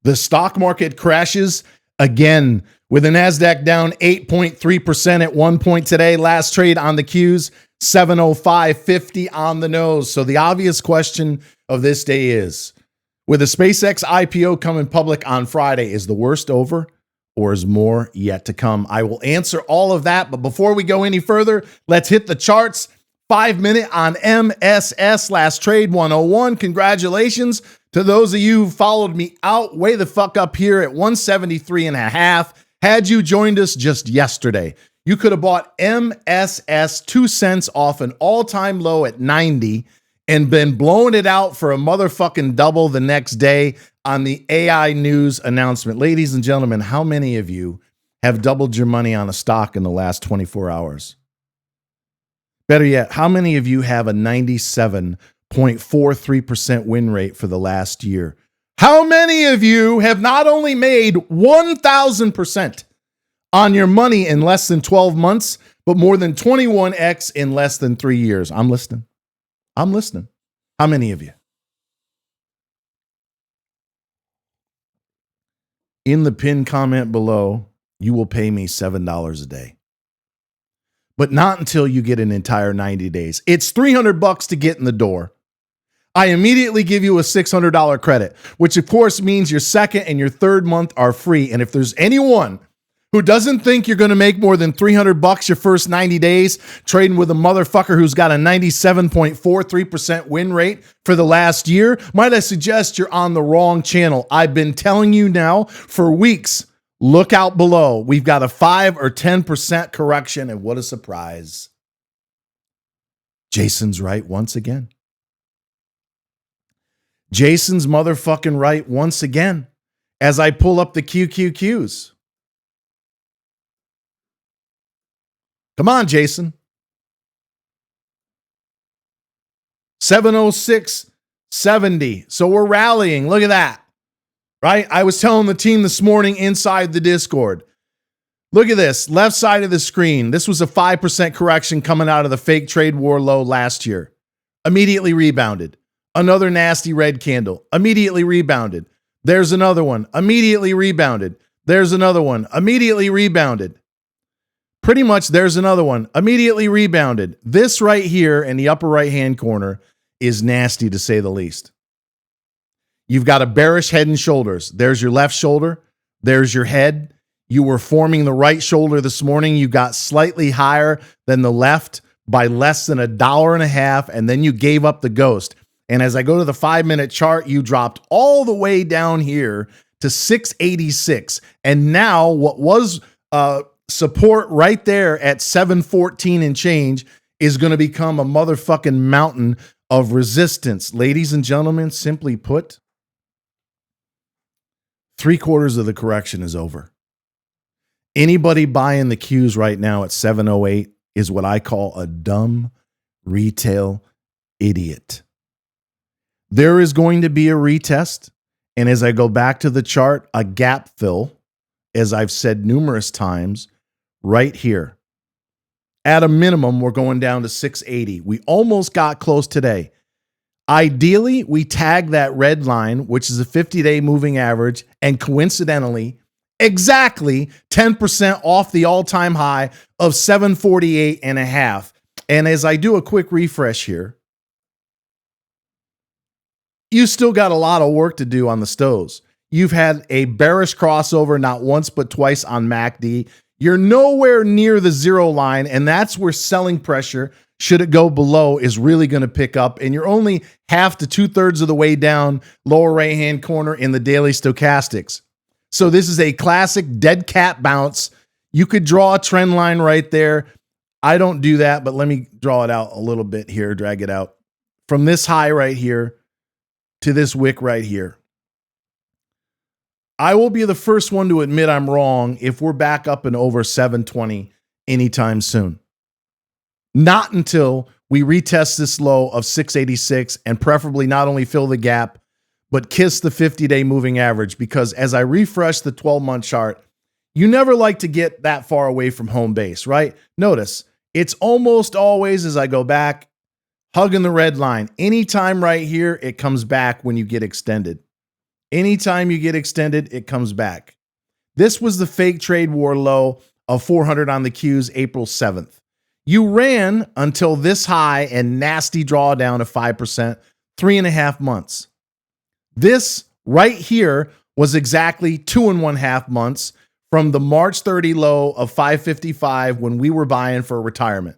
The stock market crashes again with the NASDAQ down 8.3% at one point today. Last trade on the Qs, 705.50 on the nose. So the obvious question of this day is, with the Spcx IPO coming public on Friday, is the worst over or is more yet to come? I will answer all of that. But before we go any further, let's hit the charts. 5 minute on MSS, last trade 101. Congratulations to those of you who followed me out way the fuck up here at 173.5. Had you joined us just yesterday, you could have bought MSS 2 cents off an all-time low at 90 and been blowing it out for a motherfucking double the next day on the AI news announcement. Ladies and gentlemen, how many of you have doubled your money on a stock in the last 24 hours? Better yet, how many of you have a 97.43% win rate for the last year? How many of you have not only made 1,000% on your money in less than 12 months, but more than 21x in less than 3 years? I'm listening. I'm listening. How many of you? In the pinned comment below, you will pay me $7 a day. But not until you get an entire 90 days. It's $300 to get in the door. I immediately give you a $600 credit, which of course means your second and your third month are free. And if there's anyone who doesn't think you're going to make more than $300 your first 90 days trading with a motherfucker who's got a 97.43% win rate for the last year, might I suggest you're on the wrong channel. I've been telling you now for weeks. Look out below. We've got a 5 or 10% correction, and what a surprise. Jason's right once again. Jason's motherfucking right once again as I pull up the QQQs. Come on, Jason. 706.70. So we're rallying. Look at that. Right? I was telling the team this morning inside the Discord. Look at this. Left side of the screen. This was a 5% correction coming out of the fake trade war low last year. Immediately rebounded. Another nasty red candle. Immediately rebounded. There's another one. Immediately rebounded. There's another one. Immediately rebounded. Pretty much there's another one. Immediately rebounded. This right here in the upper right-hand corner is nasty to say the least. You've got a bearish head and shoulders. There's your left shoulder. There's your head. You were forming the right shoulder this morning. You got slightly higher than the left by less than $1.50, and then you gave up the ghost. And as I go to the 5-minute chart, you dropped all the way down here to 686. And now what was support right there at 714 and change is going to become a motherfucking mountain of resistance. Ladies and gentlemen, simply put, 3/4 of the correction is over. Anybody buying the Qs right now at 708 is what I call a dumb retail idiot. There is going to be a retest. And as I go back to the chart, a gap fill, as I've said numerous times, right here. At a minimum, we're going down to 680. We almost got close today. Ideally, we tag that red line, which is a 50-day moving average, and coincidentally, exactly 10% off the all-time high of 748.5. And as I do a quick refresh here, you still got a lot of work to do on the stoves. You've had a bearish crossover not once but twice on MACD. You're nowhere near the zero line, and that's where selling pressure, should it go below, is really going to pick up. And you're only half to 2/3 of the way down, lower right-hand corner in the daily stochastics. So this is a classic dead cat bounce. You could draw a trend line right there. I don't do that, but let me draw it out a little bit here, drag it out. From this high right here to this wick right here. I will be the first one to admit I'm wrong if we're back up and over 720 anytime soon. Not until we retest this low of 686 and preferably not only fill the gap, but kiss the 50-day moving average. Because as I refresh the 12-month chart, you never like to get that far away from home base, right? Notice it's almost always, as I go back, hugging the red line. Anytime right here, it comes back when you get extended. Anytime you get extended, it comes back. This was the fake trade war low of 400 on the Qs April 7th. You ran until this high and nasty drawdown of 5%, 3.5 months. This right here was exactly 2.5 months from the March 30 low of 555 when we were buying for retirement.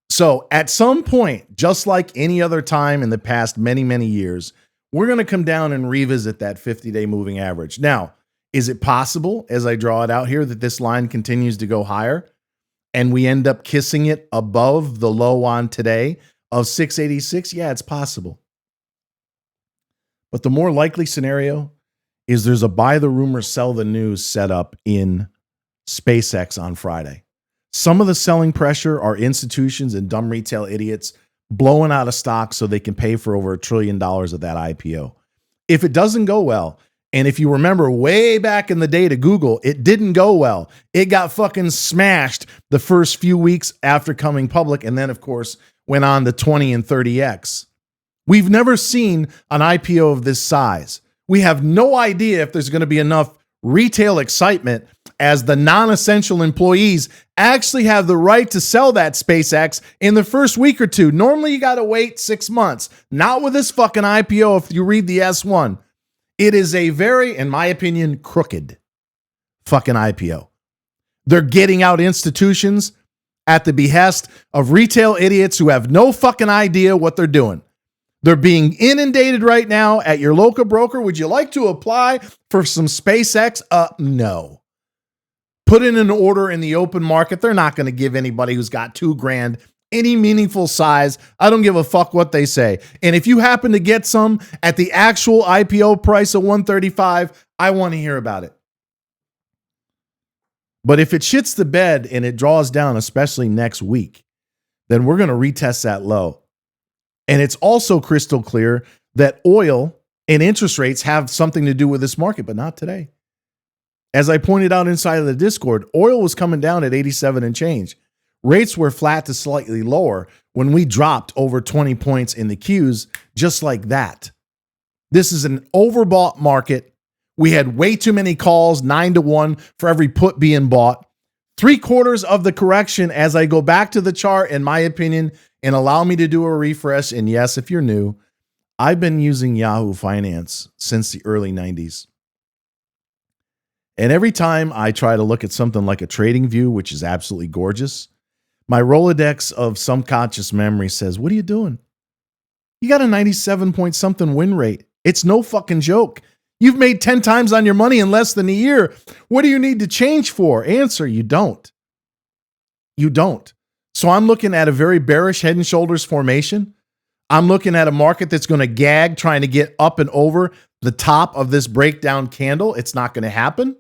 So at some point, just like any other time in the past many, many years, we're going to come down and revisit that 50-day moving average. Now, is it possible, as I draw it out here, that this line continues to go higher and we end up kissing it above the low on today of 686? Yeah, it's possible. But the more likely scenario is there's a buy the rumor, sell the news setup in Spcx on Friday. Some of the selling pressure are institutions and dumb retail idiots blowing out of stock so they can pay for over $1 trillion of that IPO. If it doesn't go well, and if you remember way back in the day to Google, it didn't go well. It got fucking smashed the first few weeks after coming public, and then, of course, went on the 20 and 30X. We've never seen an IPO of this size. We have no idea if there's going to be enough retail excitement as the non-essential employees actually have the right to sell that SpaceX in the first week or two. Normally, you got to wait 6 months. Not with this fucking IPO if you read the S1. It is a very, in my opinion, crooked fucking IPO. They're getting out institutions at the behest of retail idiots who have no fucking idea what they're doing. They're being inundated right now at your local broker. Would you like to apply for some SpaceX? No. Put in an order in the open market. They're not going to give anybody who's got $2,000 any meaningful size. I don't give a fuck what they say. And if you happen to get some at the actual IPO price of $135, I want to hear about it. But if it shits the bed and it draws down, especially next week, then we're going to retest that low. And it's also crystal clear that oil and interest rates have something to do with this market, but not today. As I pointed out inside of the Discord, oil was coming down at 87 and change. Rates were flat to slightly lower when we dropped over 20 points in the Qs, just like that. This is an overbought market. We had way too many calls, 9-1 for every put being bought. 3/4 of the correction, as I go back to the chart, in my opinion, and allow me to do a refresh. And yes, if you're new, I've been using Yahoo Finance since the early 90s. And every time I try to look at something like a trading view, which is absolutely gorgeous, my Rolodex of subconscious memory says, what are you doing? You got a 97 point something win rate. It's no fucking joke. You've made 10 times on your money in less than a year. What do you need to change for? Answer, you don't. You don't. So I'm looking at a very bearish head and shoulders formation. I'm looking at a market that's going to gag, trying to get up and over the top of this breakdown candle. It's not going to happen.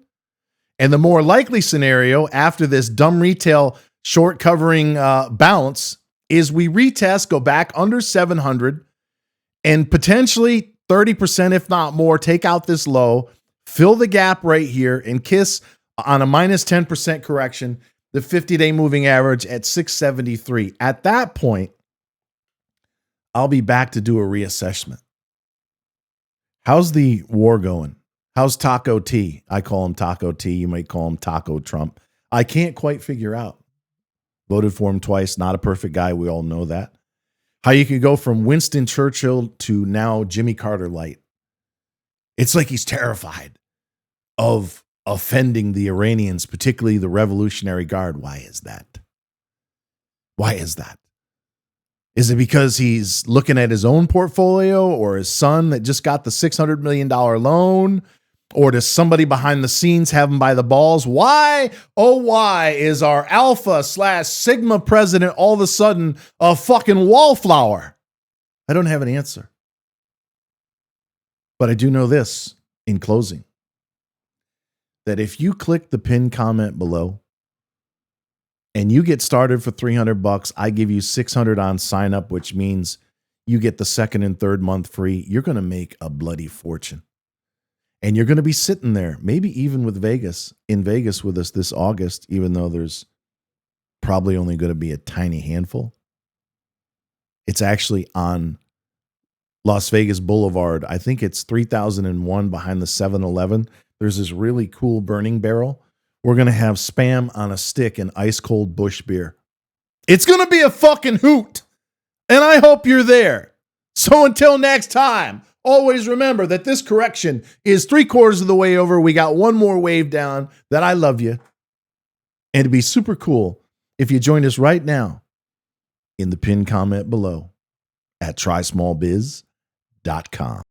And the more likely scenario after this dumb retail short covering bounce is we retest, go back under 700, and potentially 30%, if not more, take out this low, fill the gap right here, and kiss on a minus 10% correction the 50-day moving average at 673. At that point, I'll be back to do a reassessment. How's the war going? How's Taco T? I call him Taco T. You might call him Taco Trump. I can't quite figure out. Voted for him twice. Not a perfect guy. We all know that. How you could go from Winston Churchill to now Jimmy Carter light. It's like he's terrified of offending the Iranians, particularly the Revolutionary Guard. Why is that? Why is that? Is it because he's looking at his own portfolio or his son that just got the $600 million loan? Or does somebody behind the scenes have him by the balls? Why, oh why, is our Alpha/Sigma president all of a sudden a fucking wallflower? I don't have an answer. But I do know this in closing. That if you click the pinned comment below and you get started for $300, I give you $600 on sign up, which means you get the second and third month free. You're going to make a bloody fortune. And you're going to be sitting there, maybe even in Vegas with us this August, even though there's probably only going to be a tiny handful. It's actually on Las Vegas Boulevard. I think it's 3001 behind the 7-Eleven. There's this really cool burning barrel. We're going to have Spam on a stick and ice cold Bush beer. It's going to be a fucking hoot. And I hope you're there. So until next time, always remember that this correction is 3/4 of the way over. We got one more wave down. That I love you. And it'd be super cool if you joined us right now in the pinned comment below at trysmallbiz.com.